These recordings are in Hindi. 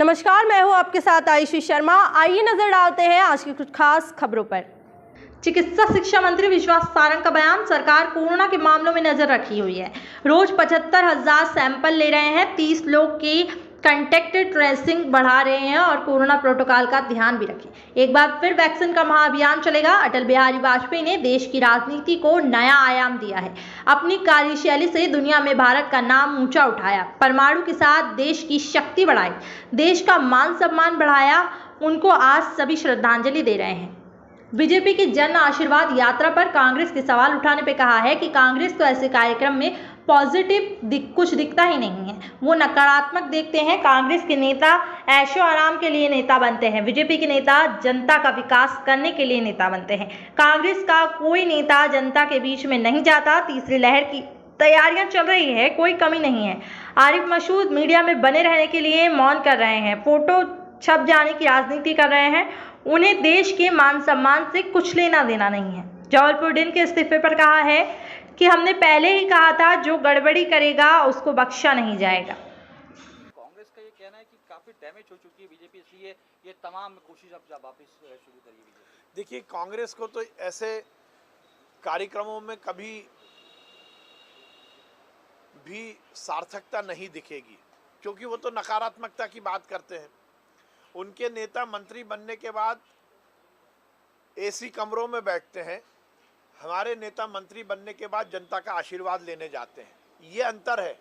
नमस्कार, मैं हूं आपके साथ आयुषी शर्मा। आइए नजर डालते हैं आज की कुछ खास खबरों पर। चिकित्सा शिक्षा मंत्री विश्वास सारंग का बयान, सरकार कोरोना के मामलों में नजर रखी हुई है। रोज 75,000 सैंपल ले रहे हैं, 30 लोग की कंटेक्ट ट्रेसिंग बढ़ा रहे हैं और कोरोना प्रोटोकॉल का ध्यान भी रखें। एक बार फिर वैक्सीन का महाअभियान चलेगा। अटल बिहारी वाजपेयी ने देश की राजनीति को नया आयाम दिया है। अपनी कार्यशैली से दुनिया में भारत का नाम ऊंचा उठाया, परमाणु के साथ देश की शक्ति बढ़ाई, देश का मान सम्मान बढ़ाया। उनको आज सभी श्रद्धांजलि दे रहे हैं। बीजेपी की जन आशीर्वाद यात्रा पर कांग्रेस के सवाल उठाने पर कहा है कि कांग्रेस को ऐसे कार्यक्रम में पॉजिटिव कुछ दिखता ही नहीं है, वो नकारात्मक देखते हैं। कांग्रेस के नेता ऐशो आराम के लिए नेता बनते हैं, बीजेपी के नेता जनता का विकास करने के लिए नेता बनते हैं। कांग्रेस का कोई नेता जनता के बीच में नहीं जाता। तीसरी लहर की तैयारियां चल रही है, कोई कमी नहीं है। आरिफ मसूद मीडिया में बने रहने के लिए मौन कर रहे हैं, फोटो छप जाने की राजनीति कर रहे हैं। उन्हें देश के मान सम्मान से कुछ लेना देना नहीं है। जबलपुर डिन के इस्तीफे पर कहा है कि हमने पहले ही कहा था, जो गड़बड़ी करेगा उसको बख्शा नहीं जाएगा। कांग्रेस का ये कहना है कि काफी डैमेज हो चुकी है बीजेपी, इसलिए ये तमाम कोशिश अब वापस शुरू करिए बीजेपी। देखिए, कांग्रेस को तो ऐसे कार्यक्रमों में कभी भी सार्थकता नहीं दिखेगी, क्योंकि वो तो नकारात्मकता की बात करते हैं। उनके नेता मंत्री बनने के बाद एसी कमरों में बैठते हैं, हमारे नेता मंत्री बनने के बाद जनता का आशीर्वाद लेने जाते हैं। ये अंतर है।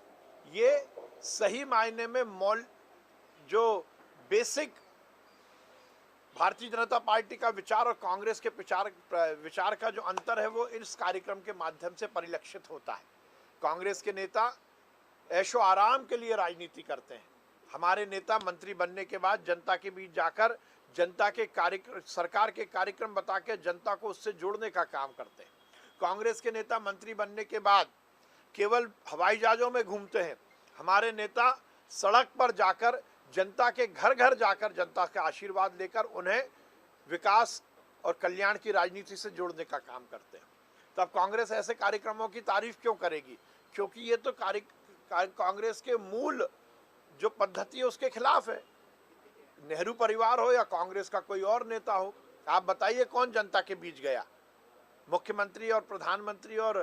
ये सही मायने में जो बेसिक भारतीय जनता पार्टी का विचार और कांग्रेस के विचार का जो अंतर है, वो इस कार्यक्रम के माध्यम से परिलक्षित होता है। कांग्रेस के नेता ऐशो आराम के लिए राजनीति करते हैं, हमारे नेता मंत्री बनने के बाद जनता के बीच जाकर जनता के सरकार के कार्यक्रम बता के जनता को उससे जोड़ने का काम करते हैं। कांग्रेस के नेता मंत्री बनने के बाद केवल हवाई जहाजों में घूमते हैं, हमारे नेता सड़क पर जाकर जनता के घर घर जाकर जनता का आशीर्वाद लेकर उन्हें विकास और कल्याण की राजनीति से जोड़ने का काम करते हैं। तब कांग्रेस ऐसे कार्यक्रमों की तारीफ क्यों करेगी? क्योंकि ये तो कांग्रेस के मूल जो पद्धति है उसके खिलाफ है। नेहरू परिवार हो या कांग्रेस का कोई और नेता हो, आप बताइए कौन जनता के बीच गया? मुख्यमंत्री और प्रधानमंत्री और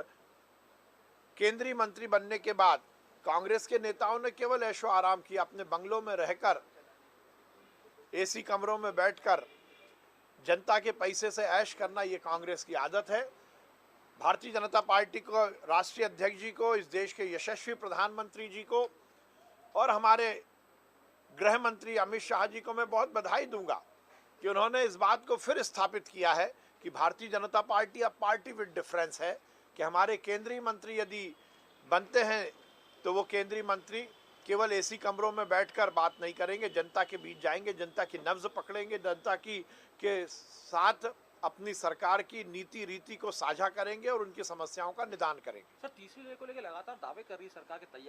केंद्रीय मंत्री बनने के बाद कांग्रेस के नेताओं ने केवल ऐशो आराम किया, अपने बंगलों में रहकर एसी कमरों में बैठकर जनता के पैसे से ऐश करना, ये कांग्रेस की आदत है। भारतीय जनता पार्टी को, राष्ट्रीय अध्यक्ष जी को, इस देश के यशस्वी प्रधानमंत्री जी को और हमारे गृह मंत्री अमित शाह जी को मैं बहुत बधाई दूंगा कि उन्होंने इस बात को फिर स्थापित किया है कि भारतीय जनता पार्टी अब पार्टी विद डिफरेंस है, कि हमारे केंद्रीय मंत्री यदि बनते हैं तो वो केंद्रीय मंत्री केवल एसी कमरों में बैठकर बात नहीं करेंगे, जनता के बीच जाएंगे, जनता की नब्ज पकड़ेंगे, जनता के साथ अपनी सरकार की नीति रीति को साझा करेंगे और उनकी समस्याओं का निदान करेंगे। सर, तीसरी लहर को लेकर लगातार दावे कर रही सरकार के तैयार